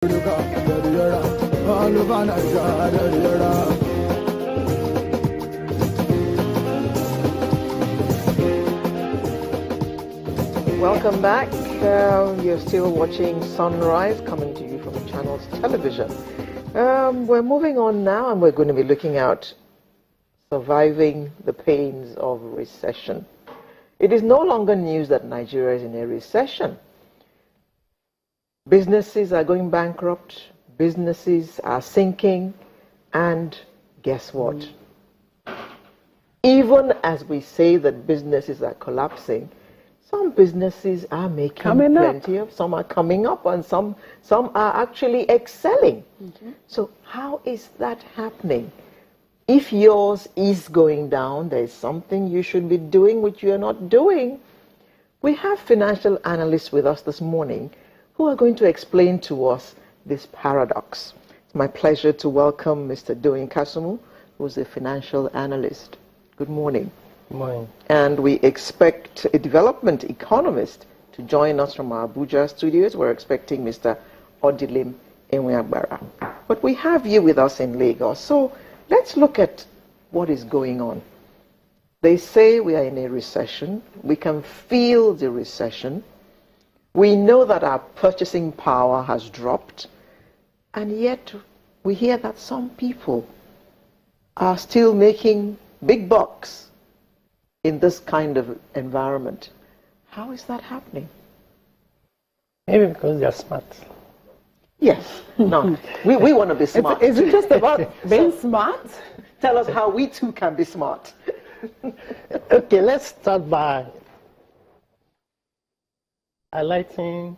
Welcome back. You're still watching Sunrise, coming to you from Channels Television. We're moving on now, and we're going to be looking at surviving the pains of recession. It is no longer news that Nigeria is in a recession. Businesses are going bankrupt, businesses are sinking, and guess what? Even as we say that businesses are collapsing, some businesses are making plenty of, some are coming up, and some are actually excelling. So how is that happening? If yours is going down, there is something you should be doing which you are not doing. We have financial analysts with us this morning who are going to explain to us this paradox. It's my pleasure to welcome Mr. Doyin Kasumu, who is a financial analyst. Good morning. Good morning. And we expect a development economist to join us from our Abuja studios. We're expecting Mr. Odilim Enweagbara. But we have you with us in Lagos. So let's look at what is going on. They say we are in a recession. We can feel the recession. We know that our purchasing power has dropped. And yet we hear that some people are still making big bucks in this kind of environment. How is that happening? Maybe because they are smart. Yes. No. we want to be smart. Is it just about being smart? Tell us how we too can be smart. Okay, let's start by highlighting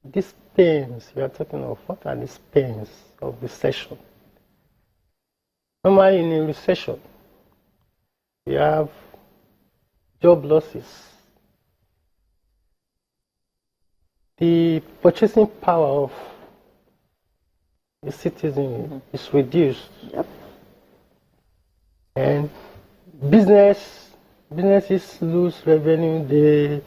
these pains we are talking of. What are these pains of recession? Normally in a recession, you have job losses. The purchasing power of the citizen is reduced. Yep. And businesses lose revenue,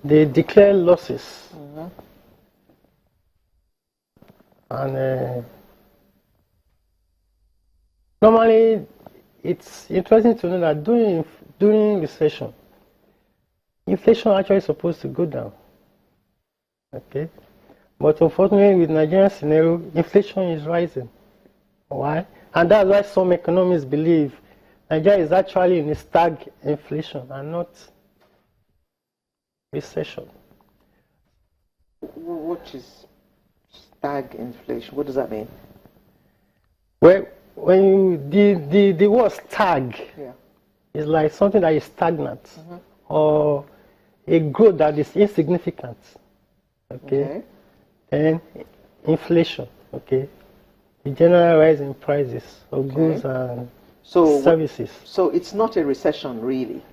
they declare losses. And normally it's interesting to know that during recession, inflation actually is supposed to go down. Okay? But unfortunately, with Nigerian scenario, inflation is rising. Why? And that's why some economists believe Nigeria is actually in a stagflation and not recession. What is stagflation? What does that mean? Well, when the word stag is like something that is stagnant or a growth that is insignificant. Okay. And inflation. Okay. The general rise in prices of goods and services. So it's not a recession, really.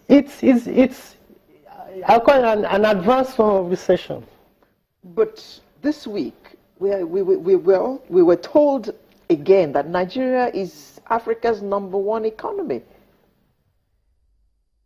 It's I call it an advanced form of recession. But this week we were told again that Nigeria is Africa's #1 economy.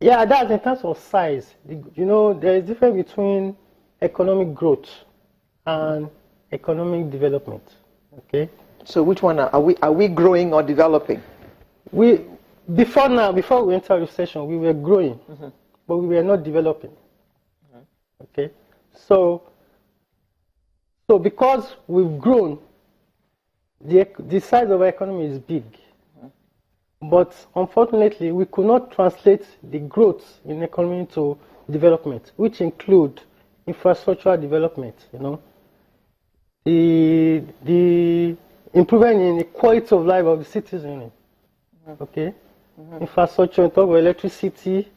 Yeah, that's in terms of size. You know, there is a difference between economic growth and economic development. Okay. So which one are we growing or developing? Before we enter recession, we were growing, but we were not developing. Okay. So because we've grown, the size of our economy is big. But unfortunately, we could not translate the growth in economy to development, which include infrastructural development, you know, the improvement in the quality of life of the citizen. Okay? Infrastructure, in talk of electricity,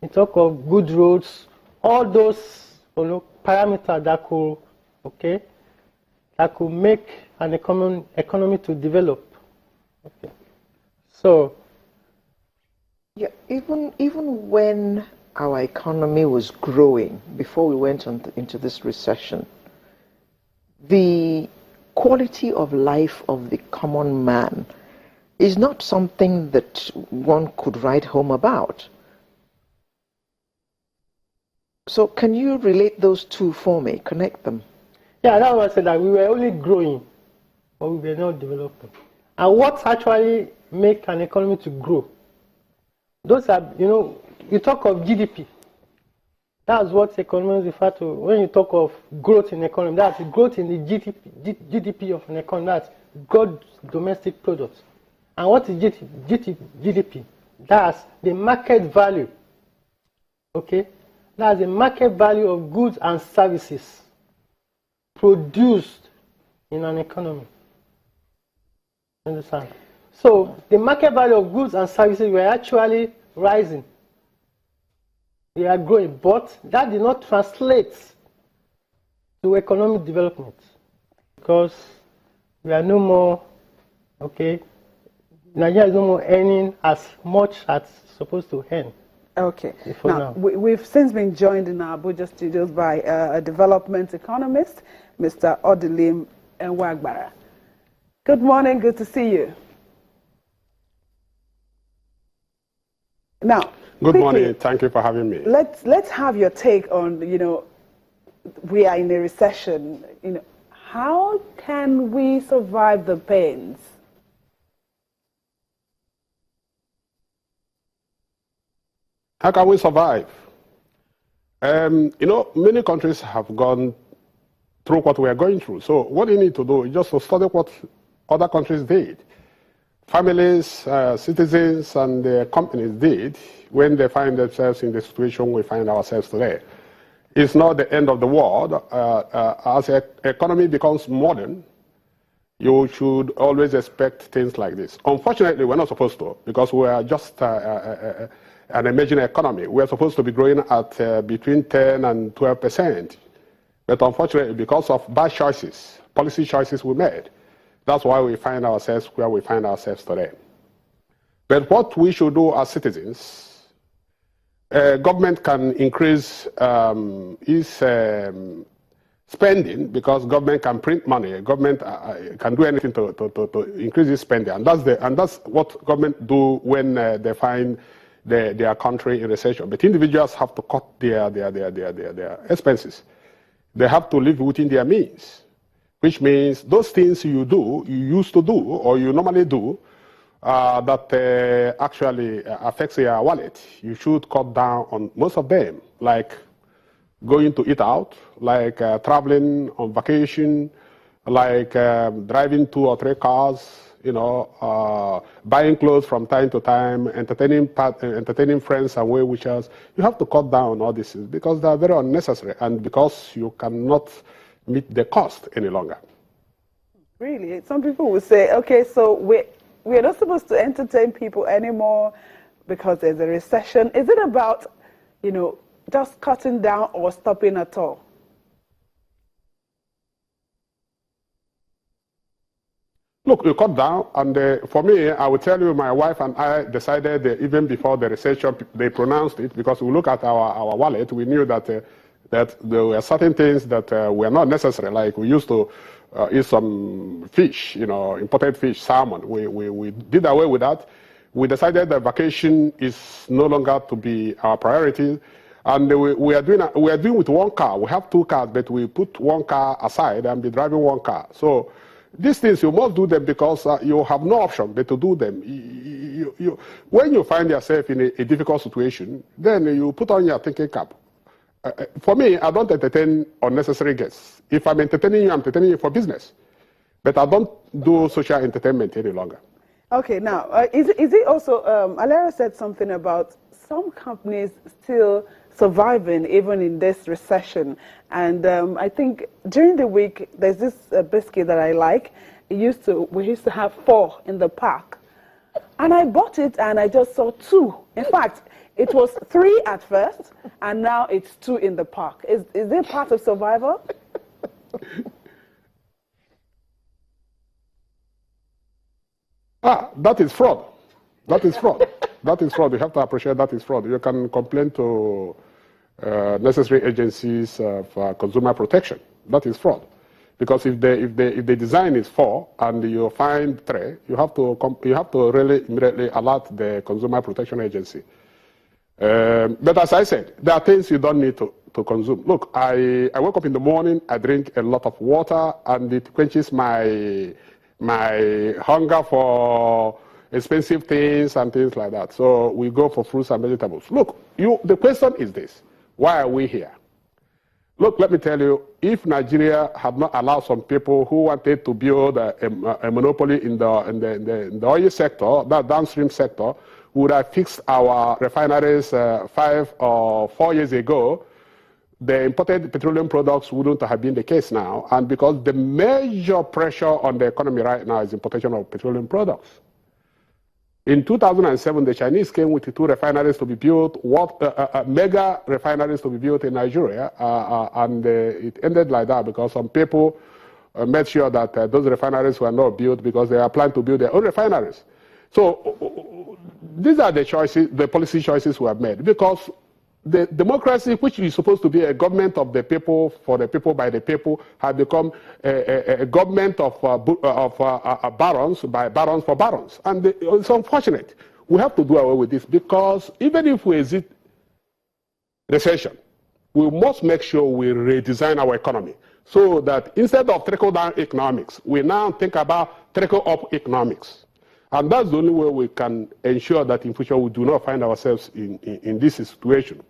in talk of good roads, all those parameters that could make an economy to develop. Okay. So, yeah, even when our economy was growing before we went into this recession, the quality of life of the common man is not something that one could write home about. So can you relate those two for me, connect them? Yeah, that's what I said, that we were only growing, but we were not developing. And what actually makes an economy to grow? Those are, you talk of GDP. That's what economists refer to when you talk of growth in economy. That's growth in the GDP of an economy. That's gross domestic product. And what is GDP? That's the market value. Okay? That's the market value of goods and services produced in an economy. Understand? So the market value of goods and services were actually rising. They are growing, but that did not translate to economic development because we are no more, okay, Nigeria is no more earning as much as it's supposed to earn. Okay. Now. We've since been joined in our Abuja studios by a development economist, Mr. Odilim Enwagbara. Good morning, good to see you. Now, good morning, thank you for having me. Let's have your take on, we are in a recession. How can we survive the pains? How can we survive? Many countries have gone through what we are going through. So what you need to do is just to study what other countries did. Families, citizens, and the companies did when they find themselves in the situation we find ourselves today. It's not the end of the world. As the economy becomes modern, you should always expect things like this. Unfortunately, we're not supposed to, because we are just an emerging economy. We're supposed to be growing at between 10 and 12%. But unfortunately, because of bad choices, policy choices we made, that's why we find ourselves where we find ourselves today. But what we should do as citizens, government can increase its spending, because government can print money. Government can do anything to increase its spending, and that's what government do when they find their country in recession. But individuals have to cut their expenses. They have to live within their means, which means those things you used to do, or you normally do, that actually affects your wallet, you should cut down on most of them, like going to eat out, like traveling on vacation, like driving 2 or 3 cars, buying clothes from time to time, entertaining friends and well-wishers. You have to cut down on all these things because they are very unnecessary, and because you cannot meet the cost any longer. Really? Some people will say, okay, so we're not supposed to entertain people anymore because there's a recession. Is it about, just cutting down or stopping at all? Look, you cut down, and for me, I will tell you, my wife and I decided even before the recession, they pronounced it, because we look at our wallet, we knew that that there were certain things that were not necessary, like we used to eat some fish, imported fish, salmon. We did away with that. We decided that vacation is no longer to be our priority, and we are doing with 1 car. We have 2 cars, but we put 1 car aside and be driving 1 car. So these things, you must do them because you have no option but to do them. When you find yourself in a difficult situation, then you put on your thinking cap. For me, I don't entertain unnecessary guests. If I'm entertaining you, I'm entertaining you for business. But I don't do social entertainment any longer. Okay, now, is it also, Alera said something about some companies still surviving even in this recession. And I think during the week, there's this biscuit that I like. We used to have 4 in the pack. And I bought it and I just saw 2. In fact, it was 3 at first, and now it's 2 in the pack. Is it part of survival? That is fraud. That is fraud. That is fraud. You have to appreciate that is fraud. You can complain to necessary agencies for consumer protection. That is fraud. Because if the design is 4 and you find 3, you have to really immediately alert the Consumer Protection Agency. But as I said, there are things you don't need to consume. Look, I wake up in the morning, I drink a lot of water, and it quenches my hunger for expensive things and things like that. So we go for fruits and vegetables. Look, the question is this: why are we here? Look, let me tell you, if Nigeria had not allowed some people who wanted to build a monopoly in the oil sector, that downstream sector, we would have fixed our refineries 5 or 4 years ago. The imported petroleum products wouldn't have been the case now, and because the major pressure on the economy right now is importation of petroleum products. In 2007, the Chinese came with 2 refineries to be built, mega refineries to be built in Nigeria, and it ended like that because some people made sure that those refineries were not built because they are planning to build their own refineries. So these are the choices, the policy choices we have made, because the democracy, which is supposed to be a government of the people, for the people, by the people, has become a government of barons, by barons for barons. And it's unfortunate. We have to do away with this, because even if we exit recession, we must make sure we redesign our economy so that instead of trickle-down economics, we now think about trickle-up economics. And that's the only way we can ensure that in future we do not find ourselves in this situation.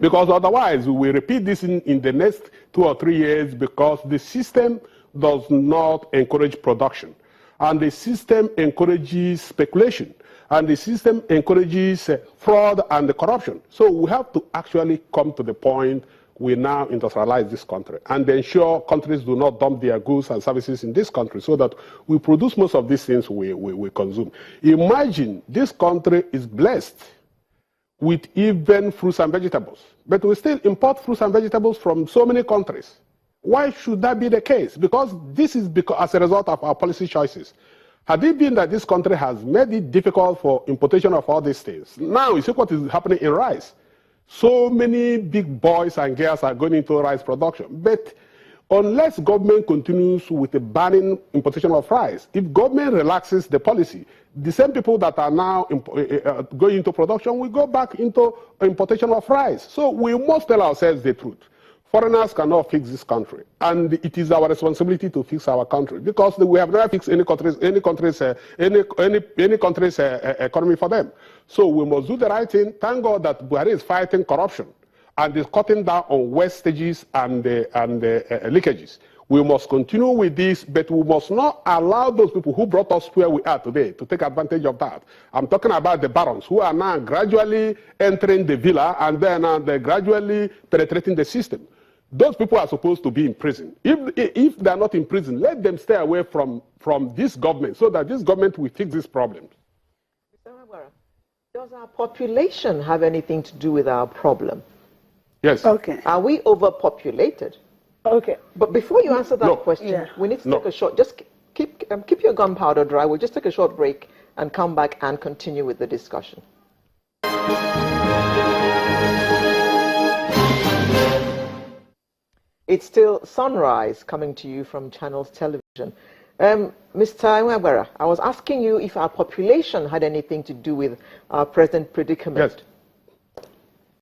Because otherwise, we will repeat this in the next 2 or 3 years, because the system does not encourage production. And the system encourages speculation. And the system encourages fraud and corruption. So we have to actually come to the point we now industrialize this country and ensure countries do not dump their goods and services in this country, so that we produce most of these things we consume. Imagine this country is blessed with even fruits and vegetables, but we still import fruits and vegetables from so many countries. Why should that be the case? Because this is as a result of our policy choices. Had it been that this country has made it difficult for importation of all these things, now you see what is happening in rice. So many big boys and girls are going into rice production. But unless government continues with the banning importation of rice, if government relaxes the policy, the same people that are now going into production will go back into importation of rice. So we must tell ourselves the truth. Foreigners cannot fix this country, and it is our responsibility to fix our country, because we have never fixed any country's economy for them. So we must do the right thing. Thank God that Buhari is fighting corruption and is cutting down on wastages and leakages. We must continue with this, but we must not allow those people who brought us where we are today to take advantage of that. I'm talking about the barons who are now gradually entering the villa, and then they're gradually penetrating the system. Those people are supposed to be in prison. If they're not in prison, let them stay away from this government, so that this government will fix these problems. Mr. Magwara, does our population have anything to do with our problem? Yes. Okay. Are we overpopulated? Okay. But before you answer that question, Yeah. we need to take a short, just keep your gunpowder dry. We'll just take a short break and come back and continue with the discussion. It's still Sunrise, coming to you from Channels Television. Mr. Nwagwara, I was asking you if our population had anything to do with our present predicament. Yes.